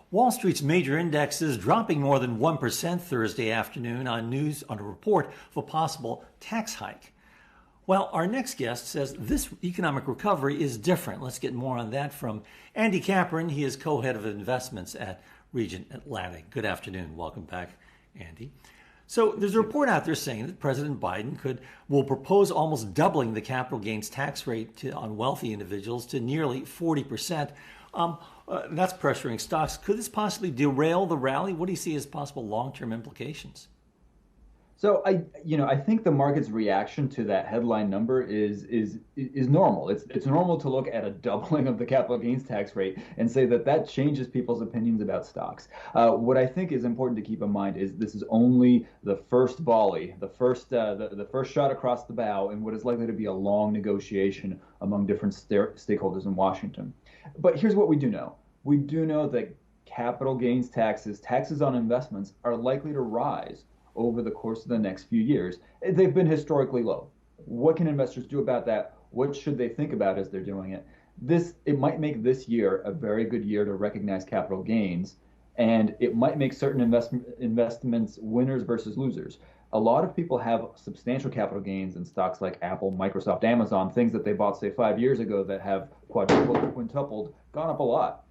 Wall Street's major indexes dropping more than 1% Thursday afternoon on news on a report of a possible tax hike. Well, our next guest says this economic recovery is different. Let's get more on that from Andy Kaprin. He is co-head of investments at RegentAtlantic. Good afternoon. Welcome back, Andy. So there's a report out there saying that President Biden will propose almost doubling the capital gains tax rate on wealthy individuals to nearly 40%. That's pressuring stocks. Could this possibly derail the rally? What do you see as possible long-term implications? So I think the market's reaction to that headline number is normal. It's normal to look at a doubling of the capital gains tax rate and say that changes people's opinions about stocks. What I think is important to keep in mind is this is only the first volley, the first shot across the bow in what is likely to be a long negotiation among different stakeholders in Washington. But here's what we do know. We do know that capital gains taxes on investments, are likely to rise over the course of the next few years. They've been historically low. What can investors do about that? What should they think about as they're doing it? It might make this year a very good year to recognize capital gains, and it might make certain investments winners versus losers. A lot of people have substantial capital gains in stocks like Apple, Microsoft, Amazon, things that they bought, say, 5 years ago that have quadrupled, quintupled, gone up a lot.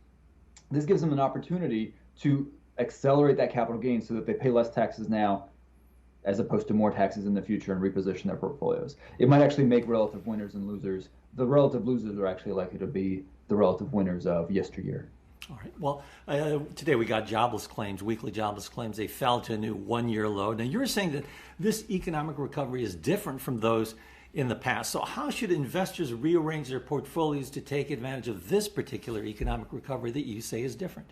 This gives them an opportunity to accelerate that capital gain so that they pay less taxes now as opposed to more taxes in the future and reposition their portfolios. It might actually make relative winners and losers. The relative losers are actually likely to be the relative winners of yesteryear. All right. Well, today we got jobless claims, weekly jobless claims. They fell to a new one-year low. Now, you're saying that this economic recovery is different from those in the past. So how should investors rearrange their portfolios to take advantage of this particular economic recovery that you say is different?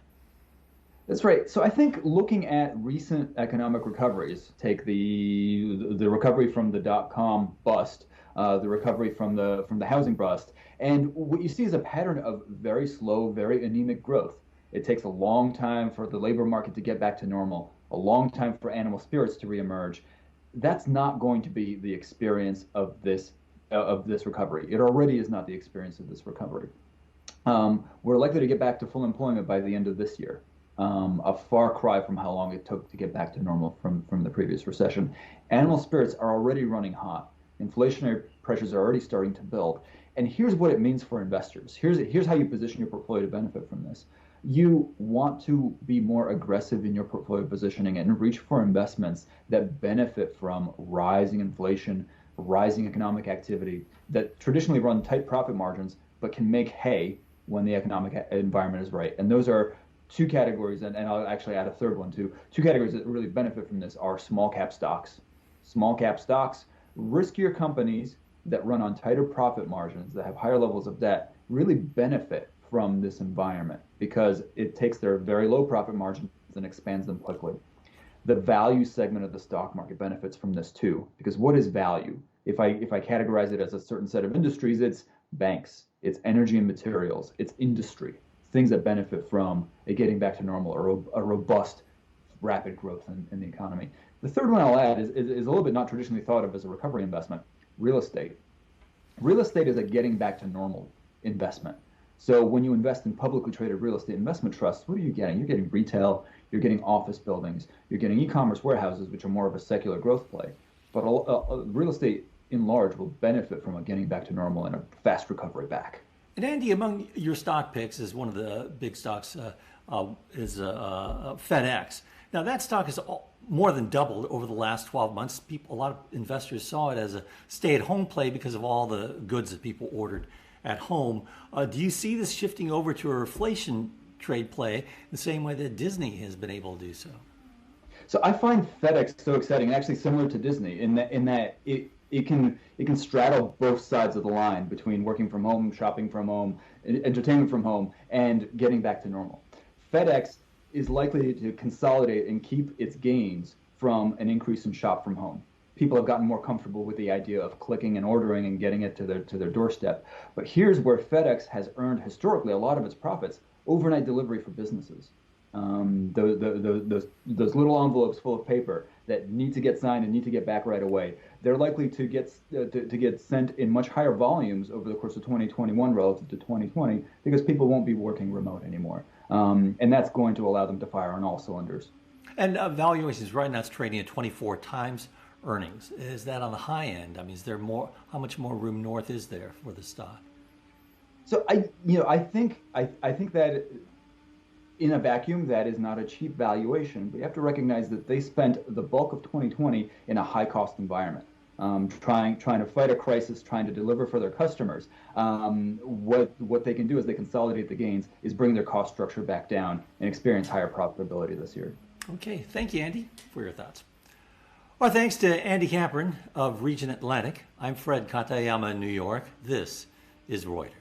That's right. So I think looking at recent economic recoveries, take the recovery from the dot-com bust, the recovery from the housing bust, and what you see is a pattern of very slow, very anemic growth. It takes a long time for the labor market to get back to normal, a long time for animal spirits to reemerge. That's not going to be the experience of this recovery. It already is not the experience of this recovery. We're likely to get back to full employment by the end of this year. A far cry from how long it took to get back to normal from the previous recession. Animal spirits are already running hot. Inflationary pressures are already starting to build. And here's what it means for investors. Here's how you position your portfolio to benefit from this. You want to be more aggressive in your portfolio positioning and reach for investments that benefit from rising inflation, rising economic activity, that traditionally run tight profit margins, but can make hay when the economic environment is right. And those are two categories, and I'll actually add a third one too. Two categories that really benefit from this are small cap stocks. Small cap stocks, riskier companies that run on tighter profit margins, that have higher levels of debt, really benefit from this environment because it takes their very low profit margins and expands them quickly. The value segment of the stock market benefits from this too, because what is value? If I categorize it as a certain set of industries, it's banks, it's energy and materials, it's industry. Things that benefit from it getting back to normal or a robust, rapid growth in the economy. The third one I'll add is a little bit not traditionally thought of as a recovery investment, real estate. Real estate is a getting back to normal investment. So when you invest in publicly traded real estate investment trusts, what are you getting? You're getting retail, you're getting office buildings, you're getting e-commerce warehouses, which are more of a secular growth play. But real estate in large will benefit from a getting back to normal and a fast recovery back. And Andy, among your stock picks is one of the big stocks is FedEx. Now that stock has more than doubled over the last 12 months. A lot of investors saw it as a stay-at-home play because of all the goods that people ordered at home. Do you see this shifting over to a reflation trade play the same way that Disney has been able to do so? So I find FedEx so exciting, and actually similar to Disney in that it can straddle both sides of the line between working from home, shopping from home, entertainment from home, and getting back to normal. FedEx is likely to consolidate and keep its gains from an increase in shop from home. People have gotten more comfortable with the idea of clicking and ordering and getting it to their doorstep. But here's where FedEx has earned historically a lot of its profits: overnight delivery for businesses. Those little envelopes full of paper that need to get signed and need to get back right away. They're likely to get sent in much higher volumes over the course of 2021 relative to 2020 because people won't be working remote anymore. And that's going to allow them to fire on all cylinders. And valuations right now, it's trading at 24 times earnings. Is that on the high end? I mean, is there more? How much more room north is there for the stock? So I think that in a vacuum, that is not a cheap valuation. But you have to recognize that they spent the bulk of 2020 in a high cost environment, trying to fight a crisis, trying to deliver for their customers. What they can do as they consolidate the gains is bring their cost structure back down and experience higher profitability this year. Okay, thank you, Andy, for your thoughts. Our thanks to Andy Kaprin of RegentAtlantic. I'm Fred Katayama in New York. This is Reuters.